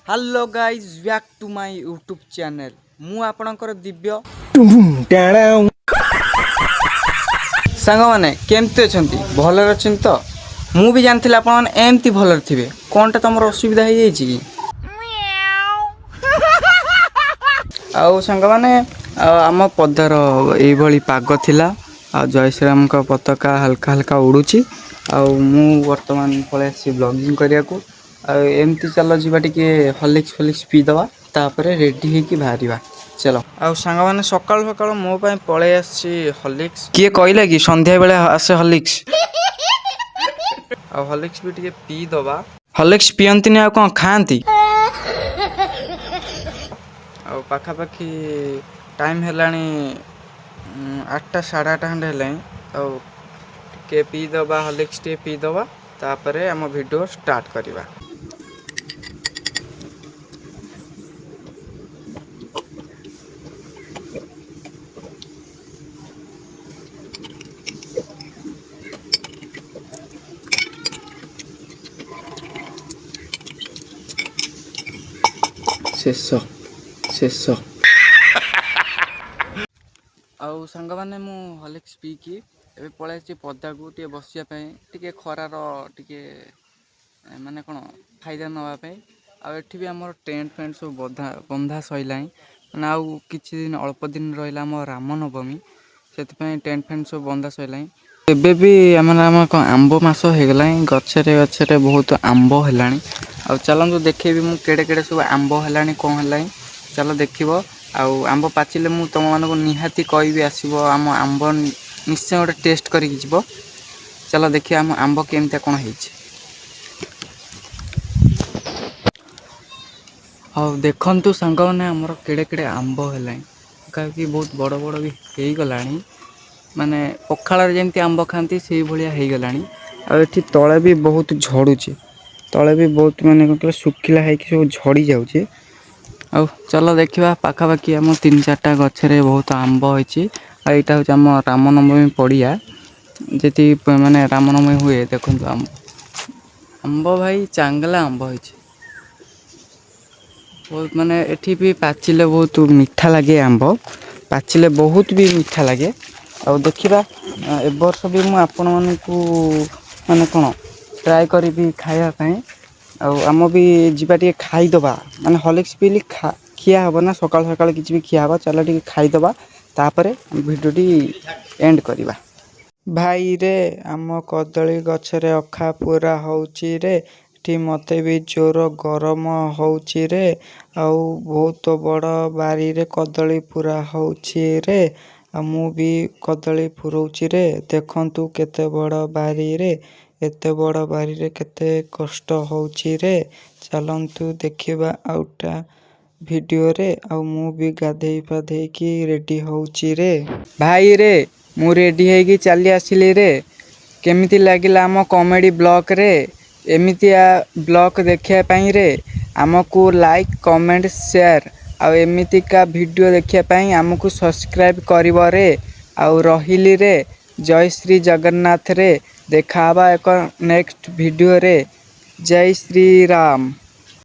Hello guys back to my YouTube channel मु आपणकर दिव्य सांग मैंने केमती अच्छा भल अच्छे तो मु भी जानी आपण एमती भल थे कौनटा तुम असुविधा हो जाए कि आउ सांग मैंने आम पदार ये पाग थिला जय श्रीराम का पताका हल्का हल्का उड़ूची बर्तमान पलि ब्लॉगिंग करने को एमती चल जा टे हॉर्लिक्स फॉर्लिक्स पीदवा तापर रेडी होकी बाहर चलो आउ सांग मैंने सकाल सकाल मो पलि आसी हॉर्लिक्स किए कहला कि संध्या बेले आसे हॉर्लिक्स आ हॉर्लिक्स भी टे पीदवा हॉर्लिक्स पियंती आ कौन खाती आ पाखापाखि टाइम है 8टा साढ़े 8 खंडे है पीदवा हॉर्लिक्स टे पीदवा तापर आम वीडियो स्टार्ट करवा। शेष शेष आउ सांग मैंने मु हॉर्लिक्स पीकी ए पलि पदा को टे बसापी टे खरार टे माने कौन फायदा नापी आठ भी आम टेंट फेंट सब बंधा सरला मैंने आउ किछि दिन अल्प दिन रहा आम रामनवमी से टेंट फेंट सब बंधा सरला एबे भी आम आंब मास होगला गचरे गचरे बहुत आंब है आ चलतु देखेबी मु केड़े केड़े सब आंब है कौन है चलो देखिब आंब पाचिले मु तुम मानक निहाती कहबी आसब आम आंब निश्चय गोटे टेस्ट करके जीव चलो देखिए आम आंब केमती कौन है हाँ देखु सांग मैंने आमर केड़े केड़े आंब है कहीं बहुत बड़ बड़ भी हो गला माने पखाड़ जमी आंब खाती से भाया हो गला आठी तले भी बहुत झड़ुची तले भी बहुत माने कह सुखिला है सब झड़ी जाऊे आ चलो देखा पाखापाखि आम 3-4टा गचरे बहुत आंब होती यहाँ हूँ आम रामनवमी पड़िया जी माने रामनवमी हुए देखो आंब भाई चांगला आंब हो बहुत माने एठी भी पाचिले बहुत मीठा लगे आंब पाचिले बहुत भी मीठा लगे आ देखा ए वर्ष भी मुझे आपण मानू माने कौन ट्राए करी खायापी आम भी जावा खाईदबा माने हॉर्लिक्स पीली खिया हम ना सकाल सकाल किसी भी खिया हम चलो टे खाईदबा तापर भिडियोटी एंड करवा। भाई रे आम कदली गछरे अखा पूरा होउची रे टी मते भी जोर गरम होउची रे आउ बहुत बड़ बारी रे कदली पूरा होउची रे मु भी कदली फुरौची रे देखंतु केते बड़ बारी रे एते बड़ बारी रे केते कष्ट होउची रे चलंतु देखिबा आउटा वीडियो रे आ मु भी गाधेई पाधेई की रेडी होउची रे भाई रे मु रेडी होगी चली आसिली रे केमिति लागिला आम कॉमेडी ब्लॉग रे एमितिया ब्लॉग देखिया पई रे आमको लाइक कमेंट शेयर आ एमितिका वीडियो देखिया पई आमको सब्सक्राइब करिवो रे आ रहिली रे जय श्री जगन्नाथ रे देखाबा एक नेक्स्ट वीडियो रे जय श्री राम।